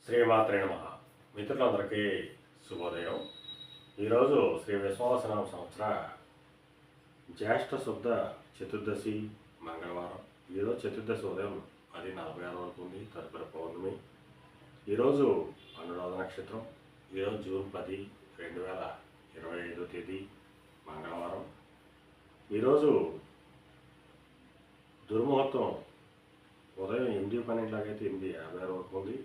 శ్రీమాత్రే నమః. మిత్రులందరికీ శుభోదయం. ఈరోజు శ్రీ విశ్వావసనామ సంవత్సర జ్యేష్ఠ శుద్ధ చతుర్దశి మంగళవారం. ఈరోజు చతుర్దశి ఉదయం 10:46 వరకు ఉంది. తదుపరి పౌర్ణమి. ఈరోజు అనురాధ నక్షత్రం. ఈరోజు జూన్ 10, 2025 తేదీ మంగళవారం. ఈరోజు దుర్ముహూర్తం ఉదయం 8:12 8:56 వరకు ఉంది.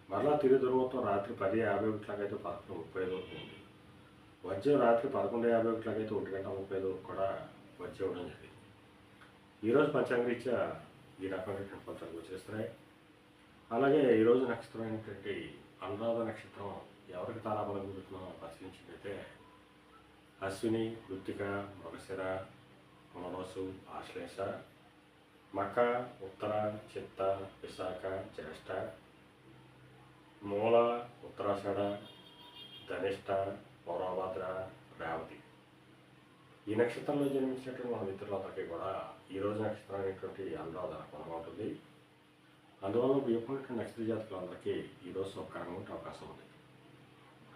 మరలా తిరిగి దుర్ముహూర్తం రాత్రి 10:51 11:35 వరకు ఉంది. వజ్రం రాత్రి 11:51 1:30 వరకు కూడా వజ్రం ఇవ్వడం జరిగింది. ఈరోజు పంచాంగరీత్యా ఈ రకమైనటువంటి ఫలితాలు వచ్చేస్తున్నాయి. అలాగే ఈరోజు నక్షత్రం అయినటువంటి అనురాధ నక్షత్రం ఎవరికి తారాబలం కుదురుతుందో పరిశీలించినట్లయితే అశ్విని, కృత్తిక, మృగశిర, పునర్వసు, ఆశ్లేష, మఖ, ఉత్తర, చిత్త, విశాఖ, జ్యేష్ఠ, మూల, ఉత్తరాషాఢ, ధనిష్ట, పౌర్వభద్ర, రేవతి. ఈ నక్షత్రంలో జన్మించినటువంటి మన మిత్రులందరికీ కూడా ఈరోజు నక్షత్రం అనేటువంటి అనురాధ అనుకూలంగా ఉంటుంది. అందువల్ల ఎప్పుడున్నటువంటి నక్షత్ర జాతకులందరికీ ఈరోజు శుభకరంగా ఉండే అవకాశం ఉంది.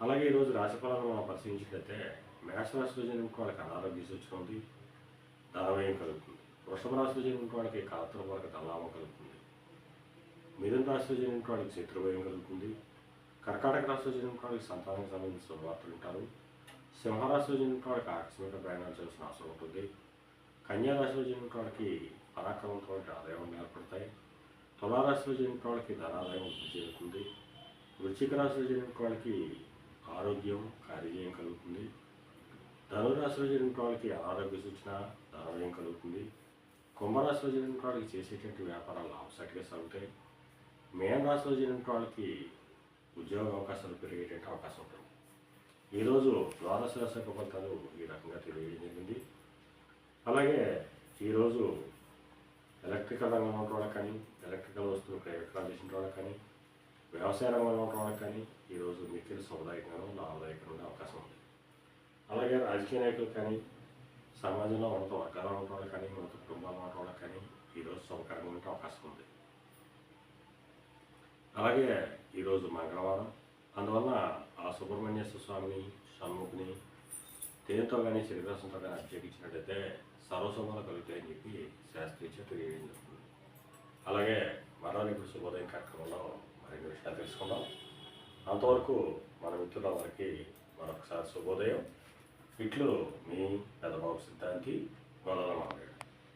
అలాగే ఈరోజు రాశిఫలాలను మనం పరిశీలించినట్లయితే మేషరాశిలో జన్మించిన వాళ్ళకి అనారోగ్య సూచన ఉంది, ధనవ్యయం కలుగుతుంది. వృషభ రాశిలో జన్మించిన వాళ్ళకి కాలతర వరకు ధనలాభం కలుగుతుంది. మిథున రాశిలో జన్మించిన వాళ్ళకి శత్రుభయం కలుగుతుంది. కర్కాటక రాశిలో జన్మించిన వాళ్ళకి సంతానానికి సంబంధించిన శుభవార్తలు ఉంటారు. సింహరాశిలో జన్మించిన వాళ్ళకి ఆకస్మిక ప్రయాణాలు చేయాల్సిన అవసరం ఉంటుంది. కన్యా రాశిలో జన్మించిన వాళ్ళకి పరాక్రమంతో ఆదాయం ఏర్పడతాయి. తులారాశిలో జన్మించిన వాళ్ళకి ధనాదాయం వృద్ధి చెందుతుంది. వృశ్చిక రాశిలో జన్మించిన వాళ్ళకి ఆరోగ్యం, కార్యజయం కలుగుతుంది. ధనురాశిలో జన్మించిన వాళ్ళకి అనారోగ్య సూచన, ధనవ్యయం కలుగుతుంది. కుంభరాశిలో జన్మించిన వాళ్ళకి చేసేటువంటి వ్యాపారాలు లాభసాటిగా సాగుతాయి. మేన రాశిలో జన్మించిన వాళ్ళకి ఉద్యోగ అవకాశాలు పెరిగేటువంటి అవకాశం ఉంటుంది. ఈరోజు ద్వాదశ రాశి ఫలితాలు ఈ రకంగా తెలియజేయడం జరిగింది. అలాగే ఈరోజు ఎలక్ట్రికల్ రంగంలో ఉన్న వాళ్ళకి కానీ, ఎలక్ట్రికల్ వస్తువులు విక్రయాలు చేసిన వాళ్ళకి కానీ, వ్యవసాయ రంగంలో ఉన్న వాళ్ళకి కానీ ఈరోజు మిక్కిలి శుభదాయకంగా లాభదాయకంగా ఉండే అవకాశం ఉంది. అలాగే రాజకీయ నాయకులు కానీ, సమాజంలో ఉన్నత వర్గాల్లో ఉన్న వాళ్ళకి కానీ, ఉన్నత కుటుంబాల్లో ఉన్న వాళ్ళకి కానీ ఈరోజు శుభకరంగా ఉండే అవకాశం ఉంది. అలాగే ఈరోజు మంగళవారం. అందువల్ల ఆ సుబ్రహ్మణ్యేశ్వర స్వామిని, షణ్ముఖిని తేనెతో కానీ శనివాసంతో కానీ అభిషేకించినట్టయితే సర్వశుభాలు కలుగుతాయని చెప్పి శాస్త్రీయ తెలియజేయడం జరుగుతుంది. అలాగే మరలా ఇప్పుడు శుభోదయం కార్యక్రమంలో మరిన్ని విషయాలు తెలుసుకుందాం. అంతవరకు మన మిత్రులందరికీ మరొకసారి శుభోదయం. ఇట్లు మీ పెద్దబాబు సిద్ధాంతి మొదలమాలి.